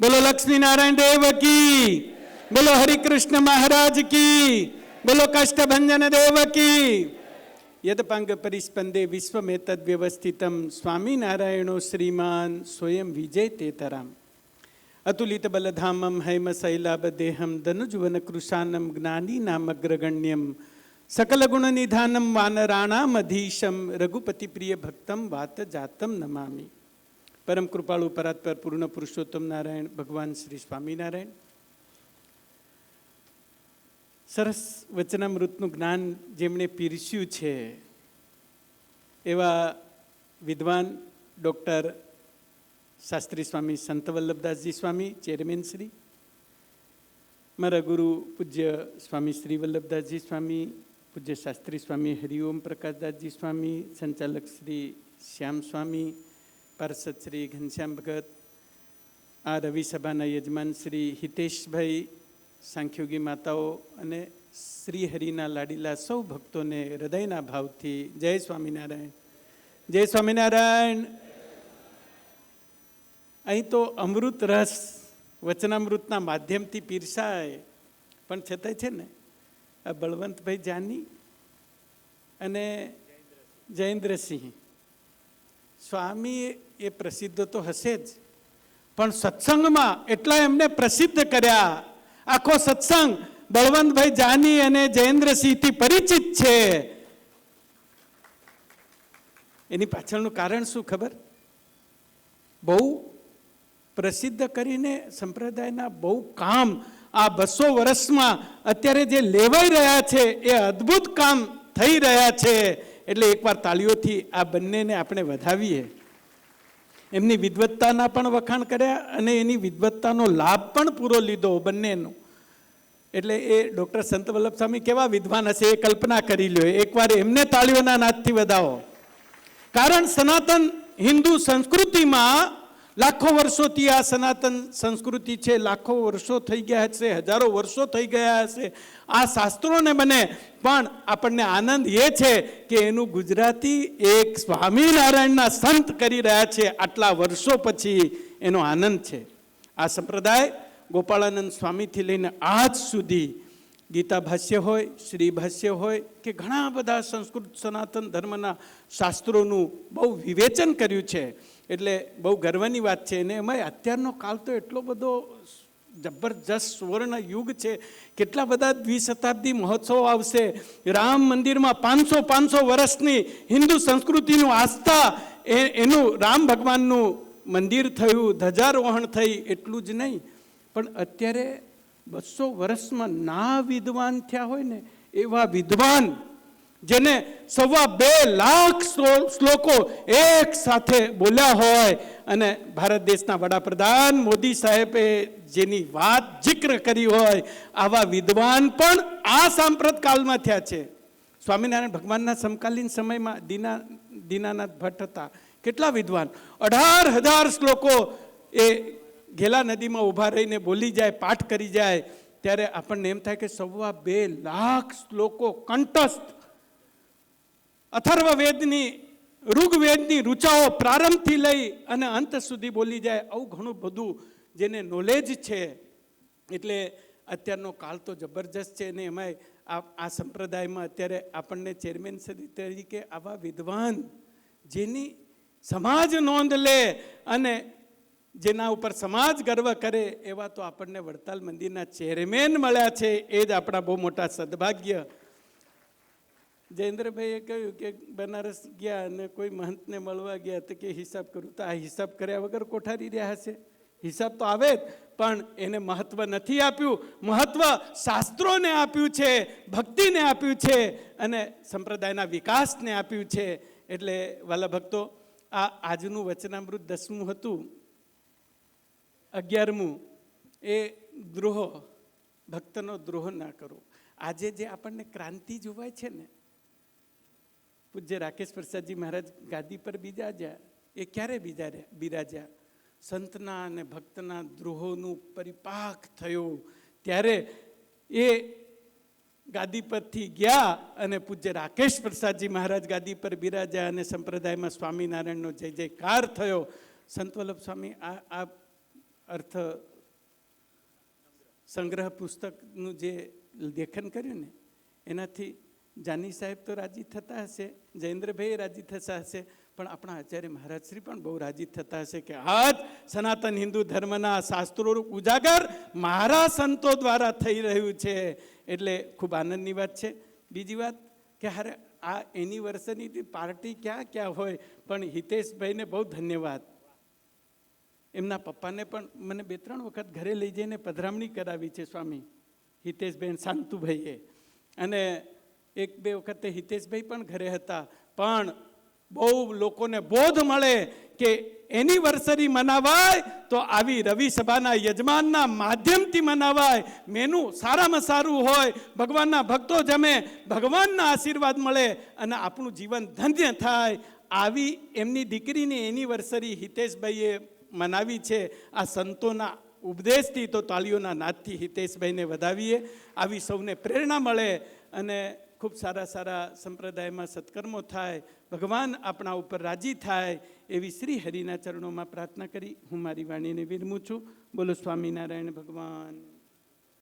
બોલો લક્ષ્મી નારાયણ દેવ કી, બોલો હરિકૃષ્ણ મહારાજ કી, બોલો કષ્ટભંજન દેવ કી. યદપાંગ પરિસ્પંદે વિશ્વમેતદ વ્યવસ્થિતમ સ્વામિનારાયણો શ્રીમાન સ્વયં વિજય તેતરામ. અતુલિત બલધામમ હૈમ શૈલાબદેહમ ધનુજવન કૃશાનમ જ્ઞાની નામગ્રગણ્યમ સકલ ગુણ નિધાનમ વાનરાણામ અધીશમ રઘુપતિ પ્રિય ભક્તમ વાત જાતમ નમામી. પરમ કૃપાળુ પરાત્પર પૂર્ણ પુરુષોત્તમ નારાયણ ભગવાન શ્રી સ્વામિનારાયણ સરસ વચનામૃતનું જ્ઞાન જેમણે પીરસ્યું છે એવા વિદ્વાન ડૉક્ટર શાસ્ત્રી સ્વામી સંત વલ્લભદાસજી સ્વામી ચેરમેન શ્રી, મારા ગુરુ પૂજ્ય સ્વામી શ્રી વલ્લભદાસજી સ્વામી, પૂજ્ય શાસ્ત્રી સ્વામી હરિઓમ પ્રકાશદાસજી સ્વામી, સંચાલક શ્રી શ્યામ સ્વામી, પાર્ષદ શ્રી ઘનશ્યામ ભગત, આ રવિ સભાના યજમાન શ્રી હિતેશભાઈ, સાંખ્યોગી માતાઓ અને શ્રી હરિના લાડીલા સૌ ભક્તોને હૃદયના ભાવથી જય સ્વામિનારાયણ, જય સ્વામિનારાયણ. અહીં તો અમૃત રસ વચનામૃતના માધ્યમથી પીરસાય, પણ છતાંય છે ને આ બળવંતભાઈ જાની અને જયેન્દ્રસિંહ સ્વામી એ પ્રસિદ્ધ તો હશે જ, પણ સત્સંગમાં એટલા એમને પ્રસિદ્ધ કર્યા. આખો સત્સંગ બળવંતભાઈ જાની અને જયેન્દ્રસિંહથી પરિચિત છે. એની પાછળનું કારણ શું ખબર? બહુ પ્રસિદ્ધ કરીને સંપ્રદાયના બહુ કામ આ 200 વર્ષમાં અત્યારે જે લેવાઈ રહ્યા છે એ અદ્ભુત કામ થઈ રહ્યા છે. એટલે એકવાર તાળીઓથી આ બંનેને આપણે વધાવીએ. એમની વિદ્વત્તાના પણ વખાણ કર્યા અને એની વિદ્વત્તાનો લાભ પણ પૂરો લીધો બંનેનો. એટલે એ ડૉક્ટર સંત વલ્લભ સ્વામી કેવા વિદ્વાન હશે એ કલ્પના કરી લ્યો. એકવાર એમને તાળીઓના નાદથી વધાવો. કારણ સનાતન હિન્દુ સંસ્કૃતિમાં લાખો વર્ષોથી આ સનાતન સંસ્કૃતિ છે. લાખો વર્ષો થઈ ગયા હશે, હજારો વર્ષો થઈ ગયા હશે આ શાસ્ત્રોને બને, પણ આપણને આનંદ એ છે કે એનું ગુજરાતી એક સ્વામિનારાયણના સંત કરી રહ્યા છે. આટલા વર્ષો પછી એનો આનંદ છે. આ સંપ્રદાય ગોપાળાનંદ સ્વામીથી લઈને આજ સુધી ગીતા ભાષ્ય હોય, શ્રી ભાષ્ય હોય કે ઘણા બધા સંસ્કૃત સનાતન ધર્મના શાસ્ત્રોનું બહુ વિવેચન કર્યું છે. એટલે બહુ ગર્વની વાત છે. અને એમાં અત્યારનો કાળ તો એટલો બધો જબરજસ્ત સુવર્ણ યુગ છે. કેટલા બધા દ્વિશતાબ્દી મહોત્સવ આવશે. રામ મંદિરમાં 500 વર્ષની હિન્દુ સંસ્કૃતિનું આસ્થા એનું રામ ભગવાનનું મંદિર થયું, ધ્વજારોહણ થઈ. એટલું જ નહીં, પણ અત્યારે 200 વર્ષમાં ના વિદ્વાન થયા હોય ને એવા વિદ્વાન જેને 2.25 લાખ શ્લોકો એક સાથે બોલ્યા હોય અને ભારત દેશના વડાપ્રધાન મોદી સાહેબે જેની વાત જિક્ર કરી હોય, આવા વિદ્વાન પણ આ સાંપ્રત કાળમાં થયા છે. સ્વામિનારાયણ ભગવાનના સમકાલીન સમયમાં દીનાનાથ ભટ્ટ હતા. કેટલા વિદ્વાન! 18,000 શ્લોકો એ ઘેલા નદીમાં ઊભા રહીને બોલી જાય, પાઠ કરી જાય. ત્યારે આપણને એમ થાય કે 2.25 લાખ શ્લોકો કંઠસ્થ અથર્વવેદની, ઋગ્વેદની ઋચાઓ પ્રારંભથી લઈ અને અંત સુધી બોલી જાય. આવું ઘણું બધું જેને નોલેજ છે. એટલે અત્યારનો કાળ તો જબરજસ્ત છે. અને એમાંય આ સંપ્રદાયમાં અત્યારે આપણને ચેરમેન તરીકે આવા વિદ્વાન જેની સમાજ નોંધ લે અને જેના ઉપર સમાજ ગર્વ કરે એવા તો આપણને વડતાલ મંદિરના ચેરમેન મળ્યા છે. એ જ આપણા બહુ મોટા સદભાગ્ય. જયેન્દ્રભાઈએ કહ્યું કે બનારસ ગયા અને કોઈ મહંતને મળવા ગયા તો કે હિસાબ કરું. તો આ હિસાબ કર્યા વગર કોઠારી રહ્યા હશે? હિસાબ તો આવે જ, પણ એને મહત્વ નથી આપ્યું. મહત્વ શાસ્ત્રોને આપ્યું છે, ભક્તિને આપ્યું છે અને સંપ્રદાયના વિકાસને આપ્યું છે. એટલે વાલા ભક્તો, આ આજનું વચનામૃત 10મું હતું. 11મું એ દ્રોહ, ભક્તનો દ્રોહ ના કરો. આજે જે આપણને ક્રાંતિ જોવાય છે ને, પૂજ્ય રાકેશ પ્રસાદજી મહારાજ ગાદી પર બિરાજ્યા. એ ક્યારે બિરાજ્યા? સંતના અને ભક્તના દ્રોહોનું પરિપાક થયો ત્યારે એ ગાદી પરથી ગયા અને પૂજ્ય રાકેશ પ્રસાદજી મહારાજ ગાદી પર બિરાજ્યા અને સંપ્રદાયમાં સ્વામિનારાયણનો જય જયકાર થયો. સંત વલ્લભ સ્વામી આ અર્થ સંગ્રહ પુસ્તકનું જે લેખન કર્યું ને એનાથી જાની સાહેબ તો રાજી થતા હશે, જયેન્દ્રભાઈ રાજી થતા હશે, પણ આપણા આચાર્ય મહારાજશ્રી પણ બહુ રાજી થતા હશે કે આજ સનાતન હિન્દુ ધર્મના શાસ્ત્રો ઉજાગર મારા સંતો દ્વારા થઈ રહ્યું છે. એટલે ખૂબ આનંદની વાત છે. બીજી વાત કે હારે આ એનિવર્સરીની પાર્ટી ક્યાં ક્યાં હોય, પણ હિતેશભાઈને બહુ ધન્યવાદ. એમના પપ્પાને પણ મને 2-3 વખત ઘરે લઈ જઈને પધરામણી કરાવી છે સ્વામી હિતેશભાઈ શાંતુભાઈએ, અને 1-2 વખતે હિતેશભાઈ પણ ઘરે હતા. પણ બહુ લોકોને બોધ મળે કે એનિવર્સરી મનાવાય તો આવી રવિ સભાના યજમાનના માધ્યમથી મનાવાય. મેનુ સારામાં સારું હોય, ભગવાનના ભક્તો જમે, ભગવાનના આશીર્વાદ મળે અને આપણું જીવન ધન્ય થાય. આવી એમની દીકરીની એનિવર્સરી હિતેશભાઈએ મનાવી છે આ સંતોના ઉપદેશથી. તો તાળીઓના નાદથી હિતેશભાઈને વધાવીએ. આવી સૌને પ્રેરણા મળે અને ખૂબ સારા સારા સંપ્રદાયમાં સત્કર્મો થાય, ભગવાન આપણા ઉપર રાજી થાય એવી શ્રી હરિના ચરણોમાં પ્રાર્થના કરી હું મારી વાણીને વિરમું છું. બોલો સ્વામિનારાયણ ભગવાન.